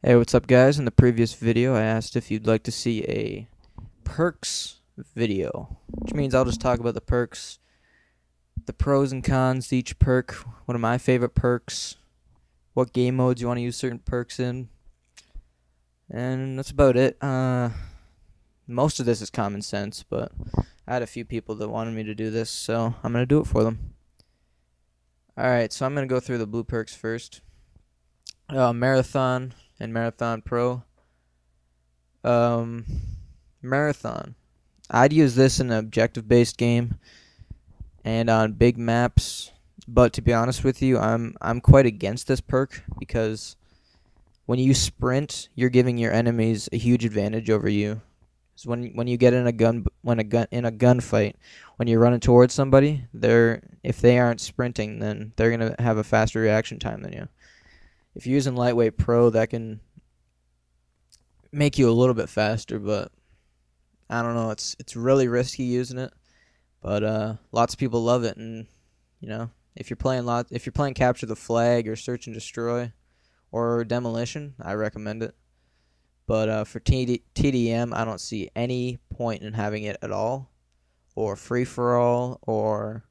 Hey, what's up, guys? In the previous video, I asked if you'd like to see a perks video, which means I'll just talk about the perks, the pros and cons to each perk, one of my favorite perks, what game modes you want to use certain perks in, and that's about it. Most of this is common sense, but I had a few people that wanted me to do this, so I'm going to do it for them. Alright, so I'm going to go through the blue perks first. Marathon and Marathon Pro. Marathon. I'd use this in an objective-based game and on big maps, but to be honest with you, I'm quite against this perk because when you sprint, you're giving your enemies a huge advantage over you. So when you get in a gunfight, when you're running towards somebody, if they aren't sprinting, then they're gonna have a faster reaction time than you. If you're using Lightweight Pro, that can make you a little bit faster, but I don't know. It's really risky using it, but lots of people love it, and if you're playing Capture the Flag or Search and Destroy or Demolition, I recommend it. But for TDM, I don't see any point in having it at all, or Free for All, or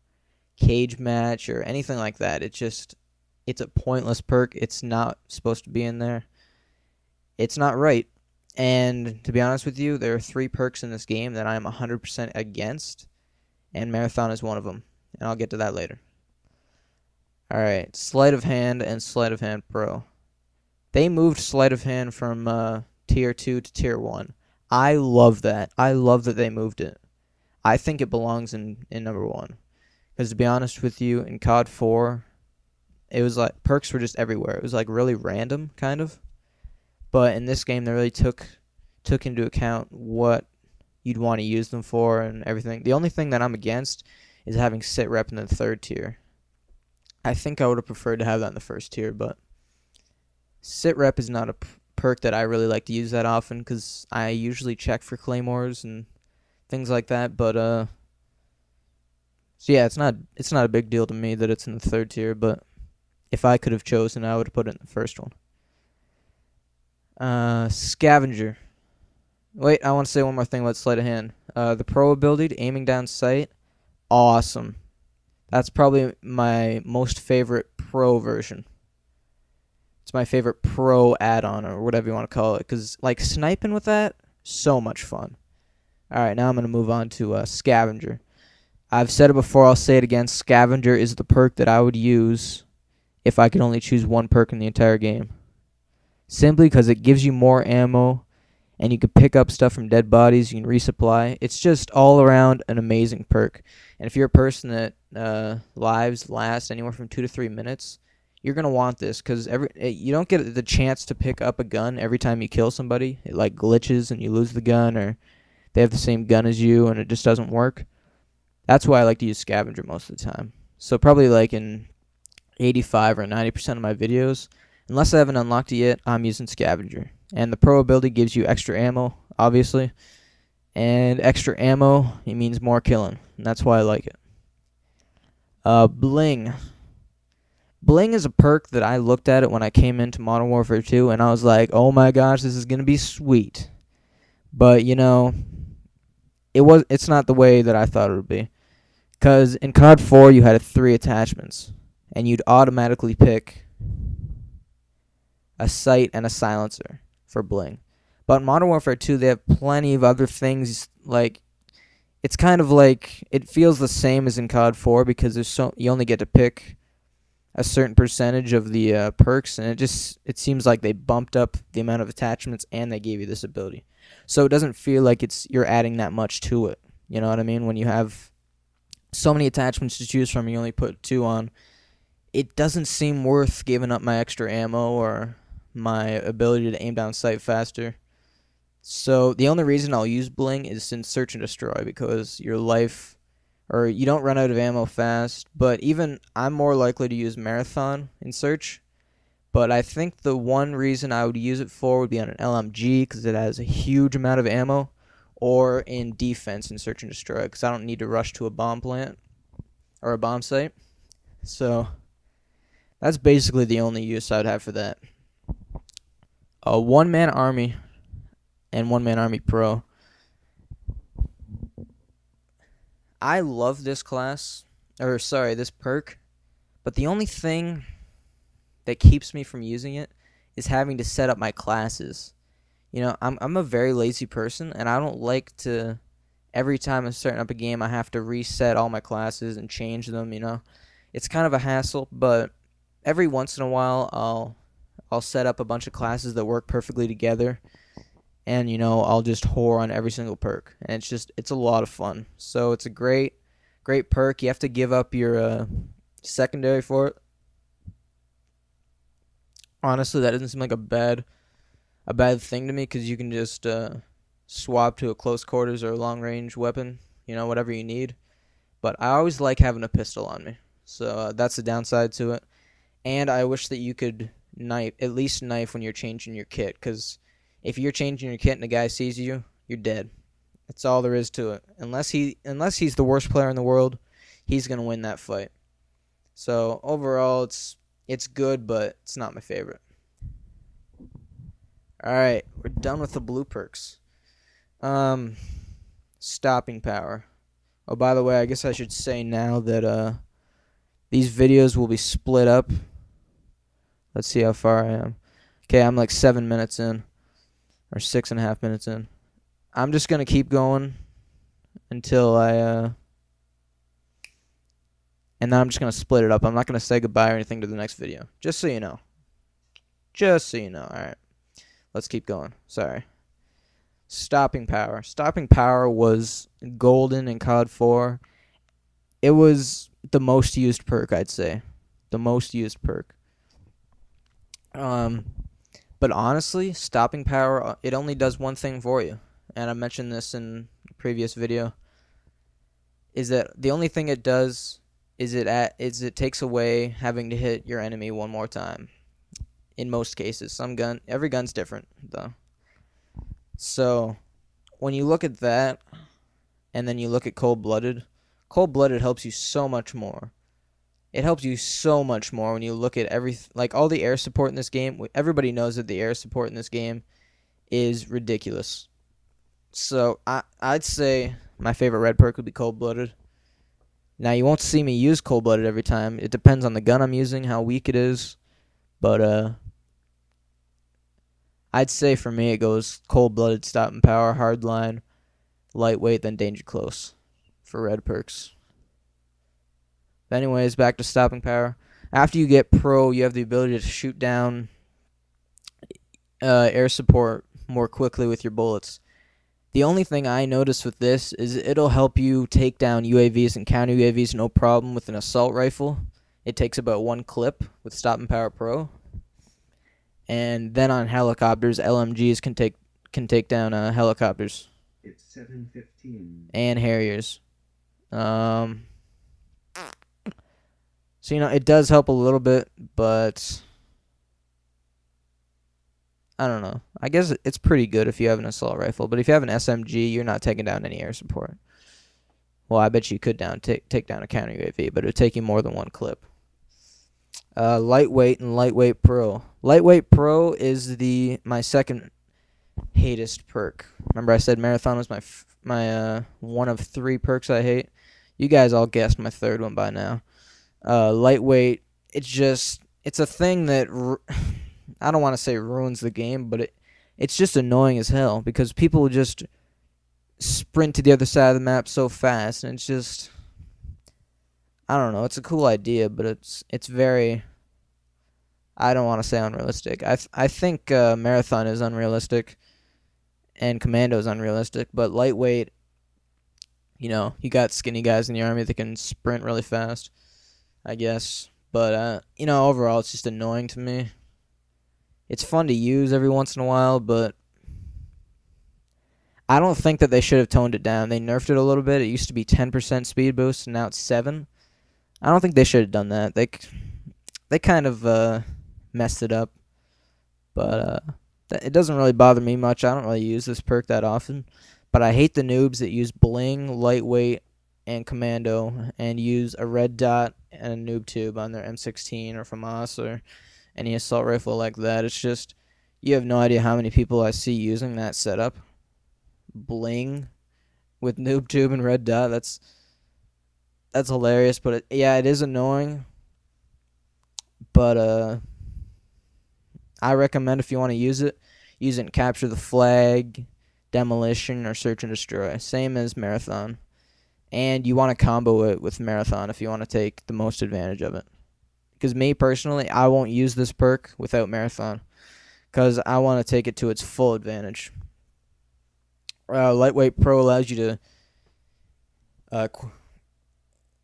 Cage Match, or anything like that. It's a pointless perk. It's not supposed to be in there. It's not right. And to be honest with you, there are 3 perks in this game that I am 100% against, and Marathon is one of them. And I'll get to that later. Alright, Sleight of Hand and Sleight of Hand Pro. They moved Sleight of Hand from Tier 2 to Tier 1. I love that. I love that they moved it. I think it belongs in number 1. Because to be honest with you, in COD 4, it was like perks were just everywhere. It was like really random, kind of. But in this game, they really took into account what you'd want to use them for and everything. The only thing that I'm against is having sit rep in the 3rd tier. I think I would have preferred to have that in the 1st tier, but sit rep is not a perk that I really like to use that often because I usually check for claymores and things like that. But so yeah, it's not a big deal to me that it's in the 3rd tier, but if I could have chosen, I would have put it in the 1st one. Scavenger. Wait, I want to say one more thing about Sleight of Hand. The Pro ability, aiming down sight, awesome. That's probably my most favorite Pro version. It's my favorite Pro add-on, or whatever you want to call it, because like sniping with that, so much fun. Alright, now I'm going to move on to Scavenger. I've said it before, I'll say it again. Scavenger is the perk that I would use if I could only choose one perk in the entire game. Simply because it gives you more ammo, and you can pick up stuff from dead bodies, you can resupply. It's just all around an amazing perk. And if you're a person that lives last anywhere from 2 to 3 minutes, you're going to want this, because you don't get the chance to pick up a gun every time you kill somebody. It like glitches and you lose the gun, or they have the same gun as you and it just doesn't work. That's why I like to use Scavenger most of the time. So probably like in 85 or 90% of my videos, unless I haven't unlocked it yet, I'm using Scavenger. And the Pro ability gives you extra ammo, obviously. And extra ammo, it means more killing. And that's why I like it. Bling. Bling is a perk that I looked at it when I came into Modern Warfare 2, and I was like, oh my gosh, this is going to be sweet. But, it's not the way that I thought it would be. Because in COD 4, you had 3 attachments, and you'd automatically pick a sight and a silencer for Bling. But in Modern Warfare 2, they have plenty of other things. Like, it's kind of like, it feels the same as in COD 4 because you only get to pick a certain percentage of the perks, and it seems like they bumped up the amount of attachments and they gave you this ability. So it doesn't feel like you're adding that much to it. You know what I mean? When you have so many attachments to choose from, you only put 2 on. It doesn't seem worth giving up my extra ammo or my ability to aim down sight faster. So the only reason I'll use Bling is in Search and Destroy, because you don't run out of ammo fast. But even I'm more likely to use Marathon in Search. But I think the one reason I would use it for would be on an LMG, because it has a huge amount of ammo, or in defense in Search and Destroy, because I don't need to rush to a bomb plant or a bomb site. So that's basically the only use I'd have for that. a one-man army and one-man army pro. I love this class, or sorry, this perk, but the only thing that keeps me from using it is having to set up my classes. You know, I'm a very lazy person, and I don't like to, every time I'm starting up a game, I have to reset all my classes and change them, you know. It's kind of a hassle, but every once in a while I'll set up a bunch of classes that work perfectly together, and you know, I'll just whore on every single perk, and it's a lot of fun. So it's a great perk. You have to give up your secondary for it. Honestly, that doesn't seem like a bad thing to me, because you can just swap to a close quarters or a long range weapon, you know, whatever you need. But I always like having a pistol on me, so that's the downside to it. And I wish that you could at least knife when you're changing your kit, because if you're changing your kit and the guy sees you, you're dead. That's all there is to it. Unless he's the worst player in the world, he's gonna win that fight. So overall, it's good, but it's not my favorite. All right, we're done with the blue perks. Stopping power. Oh, by the way, I guess I should say now that these videos will be split up. Let's see how far I am. Okay, I'm like 7 minutes in, or 6.5 minutes in. I'm just gonna keep going until and then I'm just gonna split it up. I'm not gonna say goodbye or anything to the next video. Just so you know. Just so you know. All right, let's keep going. Sorry. Stopping power. Stopping power was golden in COD 4. It was the most used perk, I'd say. The most used perk. But honestly, stopping power, it only does one thing for you. And I mentioned this in a previous video. Is that the only thing it does is it takes away having to hit your enemy one more time. In most cases. Every gun's different though. So, when you look at that, and then you look at Cold-Blooded helps you so much more. It helps you so much more when you look at all the air support in this game. Everybody knows that the air support in this game is ridiculous. So, I'd say my favorite red perk would be Cold-Blooded. Now, you won't see me use Cold-Blooded every time. It depends on the gun I'm using, how weak it is. But, I'd say for me it goes Cold-Blooded, Stopping Power, Hardline, Lightweight, then Danger Close for red perks. But anyways, back to Stopping Power. After you get Pro, you have the ability to shoot down air support more quickly with your bullets. The only thing I notice with this is it'll help you take down UAVs and counter UAVs no problem with an assault rifle. It takes about 1 clip with Stopping Power Pro. And then on helicopters, LMGs can take down helicopters. It's 7:15. And Harriers. So you know, it does help a little bit, but I don't know. I guess it's pretty good if you have an assault rifle, but if you have an SMG, you're not taking down any air support. Well, I bet you could take down a counter UAV, but it would take you more than 1 clip. Lightweight and Lightweight Pro. Lightweight Pro is my second hatest perk. Remember I said Marathon was my one of 3 perks I hate? You guys all guessed my third one by now. Lightweight, it's a thing that I don't want to say ruins the game, but it's just annoying as hell because people just sprint to the other side of the map so fast, and it's just, I don't know. It's a cool idea, but it's very, I don't want to say unrealistic. I think Marathon is unrealistic and Commando is unrealistic, but Lightweight, you know, you got skinny guys in the army that can sprint really fast, I guess. But, you know, overall, it's just annoying to me. It's fun to use every once in a while, but I don't think that they should have toned it down. They nerfed it a little bit. It used to be 10% speed boost, and now it's 7. I don't think they should have done that. They kind of messed it up. But it doesn't really bother me much. I don't really use this perk that often. But I hate the noobs that use Bling, Lightweight, and Commando and use a red dot and a noob tube on their M16 or FAMAS or any assault rifle like that. It's just, You have no idea how many people I see using that setup. Bling with NoobTube and Red Dot. That's hilarious, but it is annoying. But I recommend if you want to use it in Capture the Flag, Demolition, or Search and Destroy. Same as Marathon. And you want to combo it with Marathon if you want to take the most advantage of it. Because me personally, I won't use this perk without Marathon, because I want to take it to its full advantage. Lightweight Pro allows you to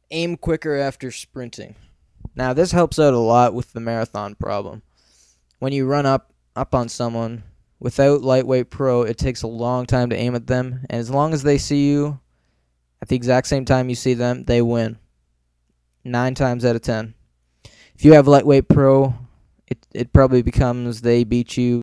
aim quicker after sprinting. Now, this helps out a lot with the Marathon problem. When you run up on someone, without Lightweight Pro, it takes a long time to aim at them, and as long as they see you at the exact same time you see them, they win. 9 times out of 10. If you have Lightweight Pro, it probably becomes they beat you